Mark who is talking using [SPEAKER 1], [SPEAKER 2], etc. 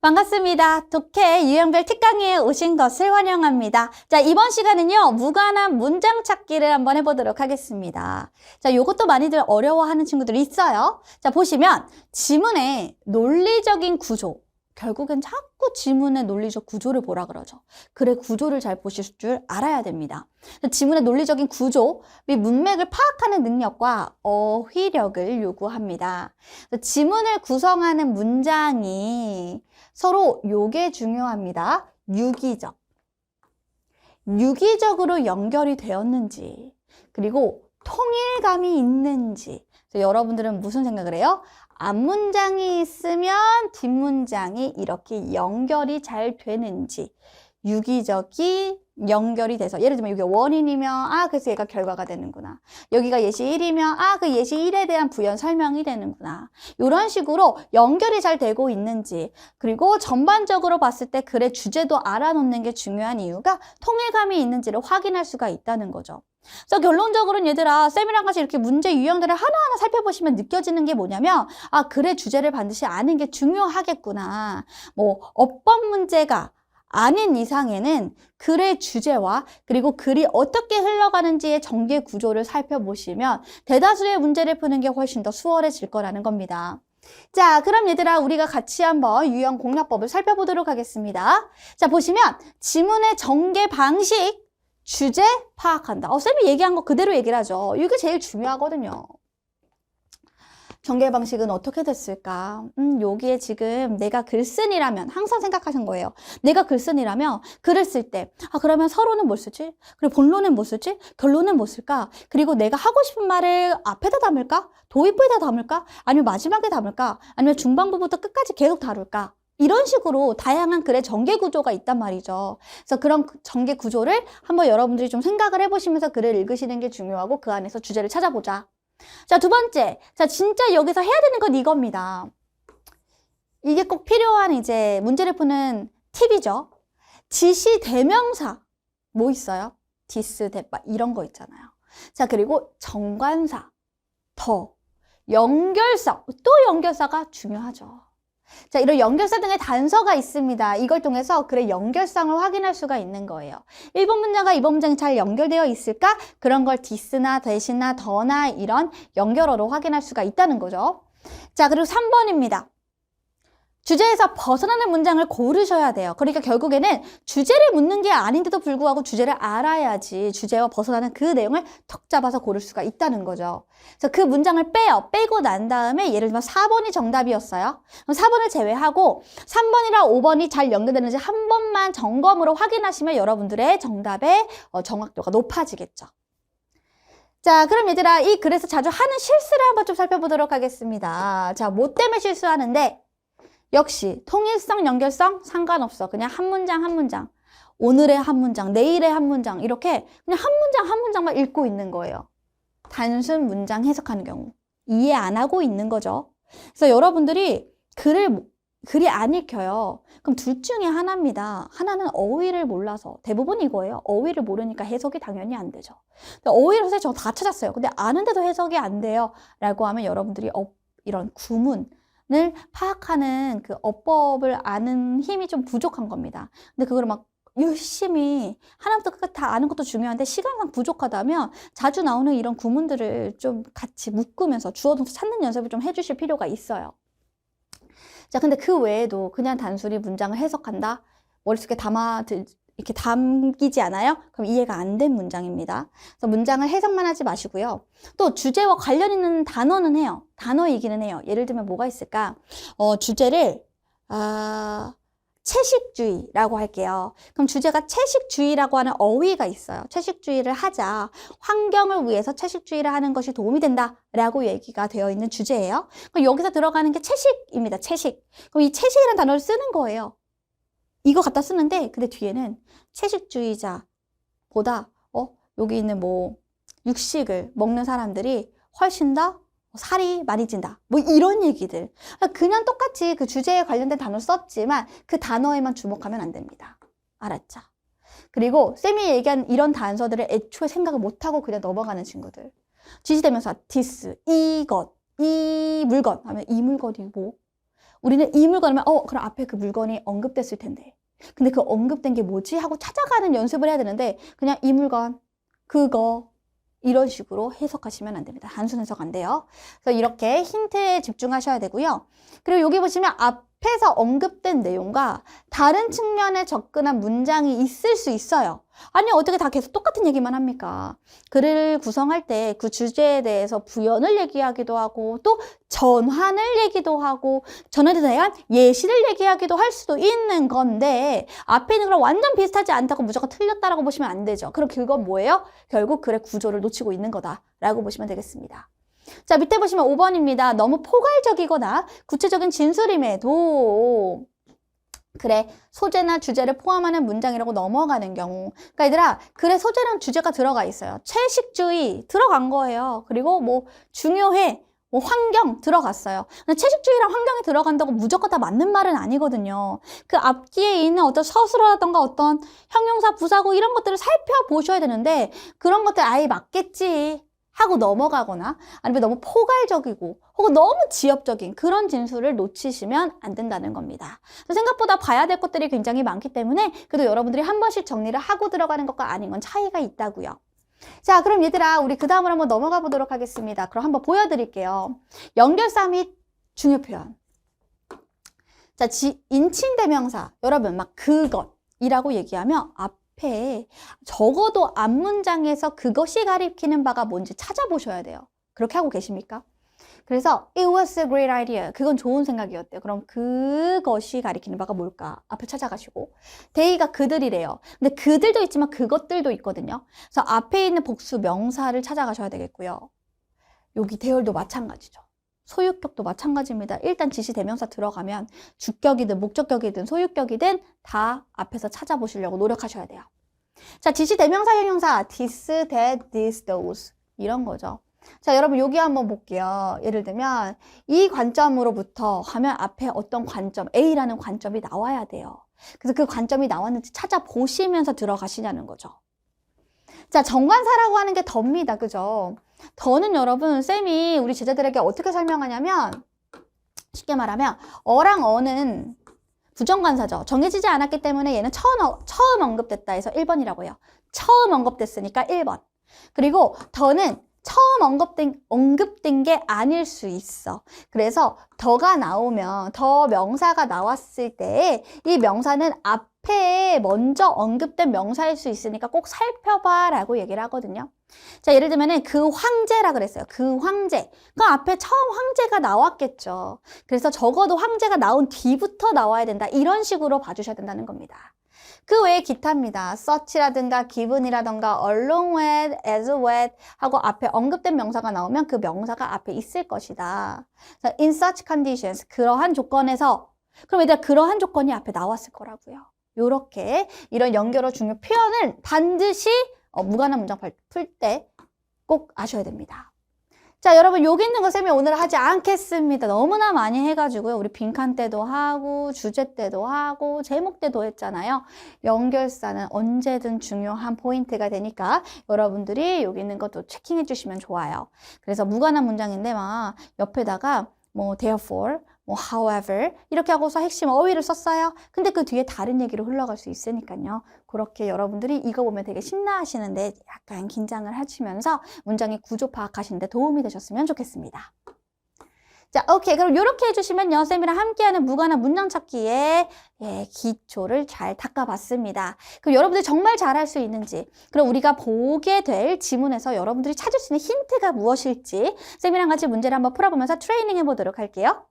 [SPEAKER 1] 반갑습니다. 독해 유형별 특강회에 오신 것을 환영합니다. 자, 이번 시간은요, 무관한 문장 찾기를 한번 해보도록 하겠습니다. 자, 요것도 많이들 어려워하는 친구들이 있어요. 자, 보시면 지문의 논리적인 구조. 결국엔 자꾸 지문의 논리적 구조를 보라 그러죠. 그래, 구조를 잘 보실 줄 알아야 됩니다. 지문의 논리적인 구조 및 문맥을 파악하는 능력과 어휘력을 요구합니다. 지문을 구성하는 문장이 서로 요게 중요합니다. 유기적. 유기적으로 연결이 되었는지, 그리고 통일감이 있는지. 여러분들은 무슨 생각을 해요? 앞문장이 있으면 뒷문장이 이렇게 연결이 잘 되는지, 유기적이 연결이 돼서, 예를 들면 이게 원인이면 그래서 얘가 결과가 되는구나. 여기가 예시 1이면 그 예시 1에 대한 부연 설명이 되는구나. 이런 식으로 연결이 잘 되고 있는지, 그리고 전반적으로 봤을 때 글의 주제도 알아놓는 게 중요한 이유가 통일감이 있는지를 확인할 수가 있다는 거죠. 그래서 결론적으로는 얘들아, 쌤이랑 같이 이렇게 문제 유형들을 하나하나 살펴보시면 느껴지는 게 뭐냐면, 글의 주제를 반드시 아는 게 중요하겠구나. 어법 문제가 아닌 이상에는 글의 주제와 그리고 글이 어떻게 흘러가는지의 전개 구조를 살펴보시면 대다수의 문제를 푸는 게 훨씬 더 수월해질 거라는 겁니다. 자, 그럼 얘들아, 우리가 같이 한번 유형 공략법을 살펴보도록 하겠습니다. 자, 보시면 지문의 전개 방식, 주제 파악한다. 쌤이 얘기한 거 그대로 얘기를 하죠. 이게 제일 중요하거든요. 전개 방식은 어떻게 됐을까? 여기에 지금 내가 글쓴이라면 항상 생각하신 거예요. 내가 글쓴이라면 글을 쓸 때, 그러면 서론은 뭘 쓰지? 그리고 본론은 뭐 쓰지? 결론은 뭐 쓸까? 그리고 내가 하고 싶은 말을 앞에다 담을까? 도입부에다 담을까? 아니면 마지막에 담을까? 아니면 중반부부터 끝까지 계속 다룰까? 이런 식으로 다양한 글의 전개 구조가 있단 말이죠. 그래서 그런 전개 구조를 한번 여러분들이 좀 생각을 해보시면서 글을 읽으시는 게 중요하고 그 안에서 주제를 찾아보자. 자, 두 번째. 자, 진짜 여기서 해야 되는 건 이겁니다. 이게 꼭 필요한 이제 문제를 푸는 팁이죠. 지시 대명사. 뭐 있어요? 디스, 대빠 이런 거 있잖아요. 자, 그리고 정관사, 더, 연결성. 또 연결사가 중요하죠. 자, 이런 연결사 등의 단서가 있습니다. 이걸 통해서 글의 연결성을 확인할 수가 있는 거예요. 1번 문장과 2번 문장이 잘 연결되어 있을까? 그런 걸 디스나 대시나 더나 이런 연결어로 확인할 수가 있다는 거죠. 자, 그리고 3번입니다. 주제에서 벗어나는 문장을 고르셔야 돼요. 그러니까 결국에는 주제를 묻는 게 아닌데도 불구하고 주제를 알아야지 주제와 벗어나는 그 내용을 턱 잡아서 고를 수가 있다는 거죠. 그래서 그 문장을 빼고 난 다음에 예를 들면 4번이 정답이었어요. 그럼 4번을 제외하고 3번이랑 5번이 잘 연결되는지 한 번만 점검으로 확인하시면 여러분들의 정답의 정확도가 높아지겠죠. 자, 그럼 얘들아, 이 글에서 자주 하는 실수를 한번 좀 살펴보도록 하겠습니다. 자, 뭐 때문에 실수하는데? 역시 통일성, 연결성 상관없어. 그냥 한 문장 한 문장. 오늘의 한 문장, 내일의 한 문장 이렇게 그냥 한 문장 한 문장만 읽고 있는 거예요. 단순 문장 해석하는 경우. 이해 안 하고 있는 거죠. 그래서 여러분들이 글이 안 읽혀요. 그럼 둘 중에 하나입니다. 하나는 어휘를 몰라서. 대부분 이거예요. 어휘를 모르니까 해석이 당연히 안 되죠. 어휘를 선생님 저 다 찾았어요. 근데 아는데도 해석이 안 돼요. 라고 하면 여러분들이 이런 구문 을 파악하는 그 어법을 아는 힘이 좀 부족한 겁니다. 근데 그걸 막 열심히 하나부터 끝까지 다 아는 것도 중요한데 시간상 부족하다면 자주 나오는 이런 구문들을 좀 같이 묶으면서 주어 동사 찾는 연습을 좀 해주실 필요가 있어요. 자, 근데 그 외에도 그냥 단순히 문장을 해석한다? 머릿속에 이렇게 담기지 않아요? 그럼 이해가 안 된 문장입니다. 그래서 문장을 해석만 하지 마시고요. 또 주제와 관련 있는 단어는 해요. 단어이기는 해요. 예를 들면 뭐가 있을까? 주제를 채식주의라고 할게요. 그럼 주제가 채식주의라고 하는 어휘가 있어요. 채식주의를 하자. 환경을 위해서 채식주의를 하는 것이 도움이 된다라고 얘기가 되어 있는 주제예요. 그럼 여기서 들어가는 게 채식입니다. 채식. 그럼 이 채식이라는 단어를 쓰는 거예요. 이거 갖다 쓰는데 근데 뒤에는 채식주의자보다 여기 있는 육식을 먹는 사람들이 훨씬 더 살이 많이 찐다. 이런 얘기들. 그냥 똑같이 그 주제에 관련된 단어를 썼지만 그 단어에만 주목하면 안 됩니다. 알았죠? 그리고 쌤이 얘기한 이런 단서들을 애초에 생각을 못하고 그냥 넘어가는 친구들. 지시대명사, this, 이것, 이 물건 하면 이 물건이 뭐? 우리는 이 물건이면 그럼 앞에 그 물건이 언급됐을 텐데. 근데 그 언급된 게 뭐지? 하고 찾아가는 연습을 해야 되는데 그냥 이 물건, 그거 이런 식으로 해석하시면 안 됩니다. 단순 해석 안 돼요. 그래서 이렇게 힌트에 집중하셔야 되고요. 그리고 여기 보시면 앞에서 언급된 내용과 다른 측면에 접근한 문장이 있을 수 있어요. 아니 어떻게 다 계속 똑같은 얘기만 합니까? 글을 구성할 때 그 주제에 대해서 부연을 얘기하기도 하고 또 전환을 얘기도 하고 전환에 대한 예시를 얘기하기도 할 수도 있는 건데 앞에 있는 거랑 완전 비슷하지 않다고 무조건 틀렸다라고 보시면 안 되죠. 그럼 그건 뭐예요? 결국 글의 구조를 놓치고 있는 거다라고 보시면 되겠습니다. 자, 밑에 보시면 5번입니다. 너무 포괄적이거나 구체적인 진술임에도 글에 소재나 주제를 포함하는 문장이라고 넘어가는 경우. 그러니까 얘들아, 글에 소재랑 주제가 들어가 있어요. 채식주의 들어간 거예요. 그리고 뭐 중요해, 뭐 환경 들어갔어요. 근데 채식주의랑 환경이 들어간다고 무조건 다 맞는 말은 아니거든요. 그 앞뒤에 있는 어떤 서술어라던가 어떤 형용사, 부사구 이런 것들을 살펴보셔야 되는데 그런 것들 아예 맞겠지 하고 넘어가거나 아니면 너무 포괄적이고 혹은 너무 지엽적인 그런 진술을 놓치시면 안 된다는 겁니다. 생각보다 봐야 될 것들이 굉장히 많기 때문에 그래도 여러분들이 한 번씩 정리를 하고 들어가는 것과 아닌 건 차이가 있다고요. 자, 그럼 얘들아 우리 그 다음으로 한번 넘어가 보도록 하겠습니다. 그럼 한번 보여드릴게요. 연결사 및 중요 표현. 자, 인칭대명사 여러분 막 그것이라고 얘기하면 앞에 적어도 앞문장에서 그것이 가리키는 바가 뭔지 찾아보셔야 돼요. 그렇게 하고 계십니까? 그래서 it was a great idea. 그건 좋은 생각이었대요. 그럼 그것이 가리키는 바가 뭘까? 앞에 찾아가시고 they가 그들이래요. 근데 그들도 있지만 그것들도 있거든요. 그래서 앞에 있는 복수 명사를 찾아가셔야 되겠고요. 여기 대열도 마찬가지죠. 소유격도 마찬가지입니다. 일단 지시대명사 들어가면 주격이든 목적격이든 소유격이든 다 앞에서 찾아보시려고 노력하셔야 돼요. 자, 지시대명사 형용사 this, that, this, those 이런 거죠. 자, 여러분 여기 한번 볼게요. 예를 들면 이 관점으로부터 하면 앞에 어떤 관점, A라는 관점이 나와야 돼요. 그래서 그 관점이 나왔는지 찾아보시면서 들어가시냐는 거죠. 자, 정관사라고 하는 게 더입니다. 그죠? 더는 여러분 쌤이 우리 제자들에게 어떻게 설명하냐면 쉽게 말하면 어랑 어는 부정관사죠. 정해지지 않았기 때문에 얘는 처음 언급됐다 해서 1번이라고 해요. 처음 언급됐으니까 1번. 그리고 더는 처음 언급된 게 아닐 수 있어. 그래서 더가 나오면 더 명사가 나왔을 때 이 명사는 앞에 먼저 언급된 명사일 수 있으니까 꼭 살펴봐 라고 얘기를 하거든요. 자, 예를 들면은 그 황제라 그랬어요. 그 황제. 그 앞에 처음 황제가 나왔겠죠. 그래서 적어도 황제가 나온 뒤부터 나와야 된다. 이런 식으로 봐주셔야 된다는 겁니다. 그 외에 기타입니다. such라든가 given이라든가 along with, as with 하고 앞에 언급된 명사가 나오면 그 명사가 앞에 있을 것이다. in such conditions, 그러한 조건에서. 그럼 얘들아 그러한 조건이 앞에 나왔을 거라고요. 요렇게 이런 연결어 중요 표현을 반드시 무관한 문장 풀 때 꼭 아셔야 됩니다. 자, 여러분 여기 있는 거 쌤이 오늘 하지 않겠습니다. 너무나 많이 해가지고요. 우리 빈칸 때도 하고 주제 때도 하고 제목 때도 했잖아요. 연결사는 언제든 중요한 포인트가 되니까 여러분들이 여기 있는 것도 체킹해 주시면 좋아요. 그래서 무관한 문장인데 막 옆에다가 뭐 therefore, 뭐 however 이렇게 하고서 핵심 어휘를 썼어요. 근데 그 뒤에 다른 얘기로 흘러갈 수 있으니까요. 그렇게 여러분들이 이거 보면 되게 신나하시는데 약간 긴장을 하시면서 문장의 구조 파악하시는데 도움이 되셨으면 좋겠습니다. 자, 오케이. 그럼 이렇게 해주시면요. 쌤이랑 함께하는 무관한 문장 찾기에 기초를 잘 닦아봤습니다. 그럼 여러분들이 정말 잘할 수 있는지, 그럼 우리가 보게 될 지문에서 여러분들이 찾을 수 있는 힌트가 무엇일지 쌤이랑 같이 문제를 한번 풀어보면서 트레이닝 해보도록 할게요.